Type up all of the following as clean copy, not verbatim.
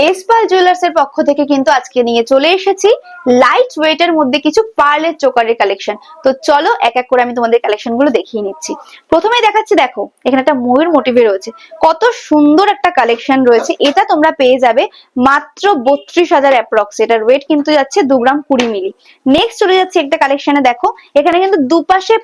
এসপাল jewellers এর পক্ষ থেকে কিন্তু আজকে নিয়ে চলে এসেছি লাইট ওয়েট এর মধ্যে কিছু পার্লের চোকারের কালেকশন। তো চলো এক এক করে আমি তোমাদের কালেকশন গুলো দেখিয়ে নিচ্ছি। প্রথমেই দেখাচ্ছি, দেখো এখানে একটা ময়ূর মোটিভে রয়েছে, কত সুন্দর একটা কালেকশন রয়েছে। এটা তোমরা পেয়ে যাবে মাত্র 32,000 অ্যাপ্রক্স। এটার ওয়েট কিন্তু যাচ্ছে 2 গ্রাম 20 মিলি। নেক্সট চলে যাচ্ছে একটা কালেকশনে, দেখো এখানে কিন্তু দুপাশে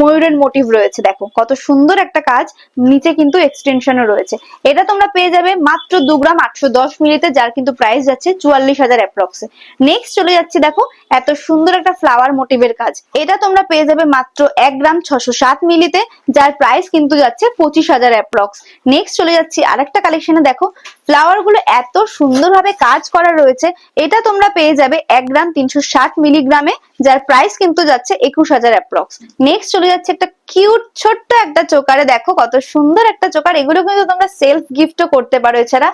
ময়ূরের মোটিভ রয়েছে, দেখো কত সুন্দর একটা কাজ, নিচে কিন্তু এক্সটেনশনও রয়েছে। এটা তোমরা পেয়ে যাবে মাত্র 2 গ্রাম 810 মিলিতে, যার কিন্তু প্রাইস যাচ্ছে 44,000 অ্যাপ্রক্সে। নেক্সট চলে যাচ্ছে, দেখো এত সুন্দর একটা ফ্লাওয়ার মোটিভের কাজ, এটা তোমরা পেয়ে যাবে মাত্র 1 গ্রাম 607 মিলিতে, যার প্রাইস কিন্তু যাচ্ছে 25,000 অ্যাপ্রক্স। নেক্সট চলে যাচ্ছি আরেকটা কালেকশনে, দেখো ফ্লাওয়ার গুলো এত সুন্দরভাবে কাজ করা রয়েছে। এটা তোমরা পেয়ে যাবে 1 গ্রাম 360 মিলিগ্রামে, যার প্রাইস কিন্তু যাচ্ছে 21,000 অ্যাপ্রক্স। নেক্সট চলে যাচ্ছে একটা কিউট ছোট্ট একটা চোকারে, দেখো কত সুন্দর একটা চোকার। এগুলো কিন্তু তোমরা সেলফ গিফটও করতে পারো, এছাড়া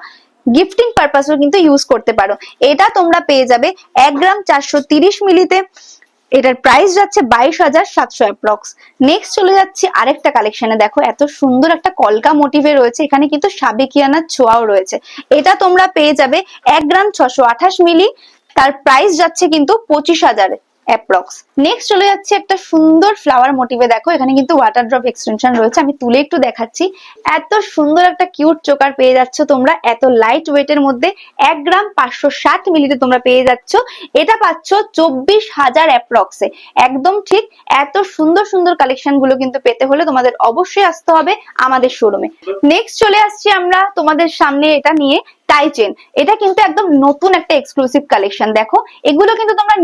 গিফটিং পারপাসও কিন্তু ইউজ করতে পারো। এটা তোমরা পেয়ে যাবে 1 গ্রাম 430 মিলিতে, এটার প্রাইস যাচ্ছে 22,700 অ্যাপ্রক্স। নেক্সট চলে যাচ্ছে আরেকটা কালেকশনে, দেখো এত সুন্দর একটা কলকা মোটিভে রয়েছে, এখানে কিন্তু সাবেকিয়ানার ছোঁয়াও রয়েছে। এটা তোমরা পেয়ে যাবে 1 গ্রাম 628 মিলি, তার প্রাইস যাচ্ছে কিন্তু 25,000 অ্যাপ্রক্স। নেক্সট চলে যাচ্ছে একটা সুন্দর ফ্লাওয়ার মোটিভে, দেখো এখানে কিন্তু ওয়াটার ড্রপ এক্সটেনশন রয়েছে, আমি তুলে একটু দেখাচ্ছি। এত সুন্দর একটা কিউট চোকার পেয়ে যাচ্ছ তোমরা এত লাইট ওয়েটের মধ্যে। 1 গ্রাম 560 মিলিতে তোমরা পেয়ে যাচ্ছ, এটা পাচ্ছ 24,000 অ্যাপ্রক্সে। একদম ঠিক। এত সুন্দর সুন্দর কালেকশন গুলো কিন্তু পেতে হলে তোমাদের অবশ্যই আসতে হবে আমাদের শোরুমে। নেক্সট চলে আসছি আমরা তোমাদের সামনে এটা নিয়ে, টাই চেন। এটা কিন্তু একদম নতুন একটা এক্সক্লুসিভ কালেকশন। দেখো এগুলো কিন্তু তোমরা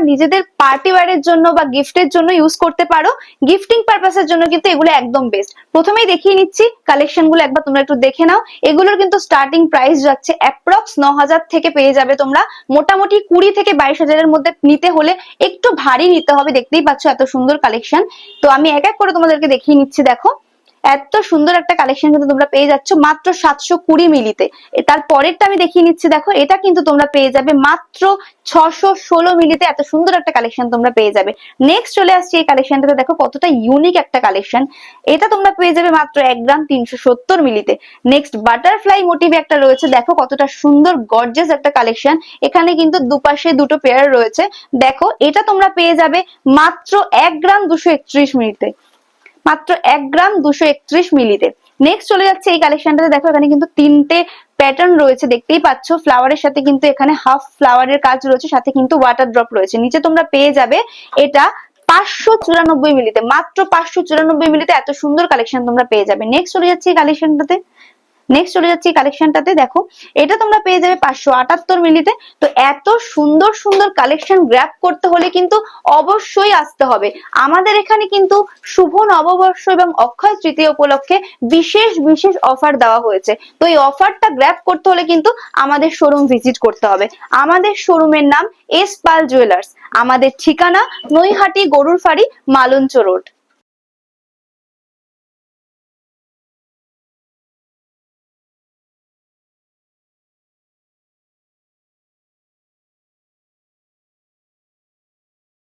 নিজেদের পার্টি ওয়্যারের জন্য বা গিফটের জন্য ইউজ করতে পারো, গিফটিং পারপাসের জন্য কিন্তু এগুলো একদম বেস্ট। প্রথমেই দেখিয়ে নিচ্ছি কালেকশন গুলো, একবার তোমরা একটু দেখে নাও। এগুলোর কিন্তু স্টার্টিং প্রাইস যাচ্ছে অ্যাপ্রক্স 9,000 থেকে পেয়ে যাবে তোমরা মোটামুটি 20 থেকে 22,000 এর মধ্যে। নিতে হলে একটু ভারী নিতে হবে, দেখতেই পাচ্ছ এত সুন্দর কালেকশন। তো আমি এক এক করে তোমাদেরকে দেখিয়ে নিচ্ছি। দেখো এত সুন্দর একটা কালেকশন কিন্তু তোমরা পেয়ে যাচ্ছ মাত্র 720 মিলিতে। তার পরেরটা আমি দেখিয়ে নিচ্ছি, দেখো এটা কিন্তু তোমরা পেয়ে যাবে মাত্র 616 মিলিতে। এত সুন্দর একটা কালেকশন তোমরা পেয়ে যাবে। নেক্সট চলে আসছে এই কালেকশনটাতে, দেখো কতটা ইউনিক একটা কালেকশন। এটা তোমরা পেয়ে যাবে মাত্র 1 গ্রাম 370 মিলিতে। নেক্সট বাটারফ্লাই মোটিভ একটা রয়েছে, দেখো কতটা সুন্দর গর্জিয়াস একটা কালেকশন। এখানে কিন্তু দুপাশে দুটো পেয়ার রয়েছে, দেখো এটা তোমরা পেয়ে যাবে মাত্র 1 গ্রাম 231 মিলিতে, মাত্র 1 গ্রাম 231 মিলিতে। নেক্সট চলে যাচ্ছে এই কালেকশনটাতে, দেখো এখানে কিন্তু 3টে প্যাটার্ন রয়েছে, দেখতেই পাচ্ছ। ফ্লাওয়ারের সাথে কিন্তু এখানে হাফ ফ্লাওয়ারের কাজ রয়েছে, সাথে কিন্তু ওয়াটার ড্রপ রয়েছে। নিচে তোমরা পেয়ে যাবে এটা 594 মিলিতে, মাত্র 594 মিলিতে। এত সুন্দর কালেকশন তোমরা পেয়ে যাবে। নেক্সট চলে যাচ্ছে এই কালেকশনটাতে, দেখো এটা তোমরা পেয়ে যাবে 578 মিলিতে। তো এত সুন্দর সুন্দর কালেকশন গ্র্যাব করতে হলে কিন্তু অবশ্যই আসতে হবে আমাদের এখানে। কিন্তু শুভ নববর্ষ এবং অক্ষয় তৃতীয়া উপলক্ষে বিশেষ বিশেষ অফার দেওয়া হয়েছে। তো এই অফারটা গ্র্যাব করতে হলে কিন্তু আমাদের শোরুম ভিজিট করতে হবে। আমাদের শোরুমের নাম এসপাল জুয়েলার্স, আমাদের ঠিকানা নৈহাটি গরুর ফাড়ি মালঞ্চ রোড।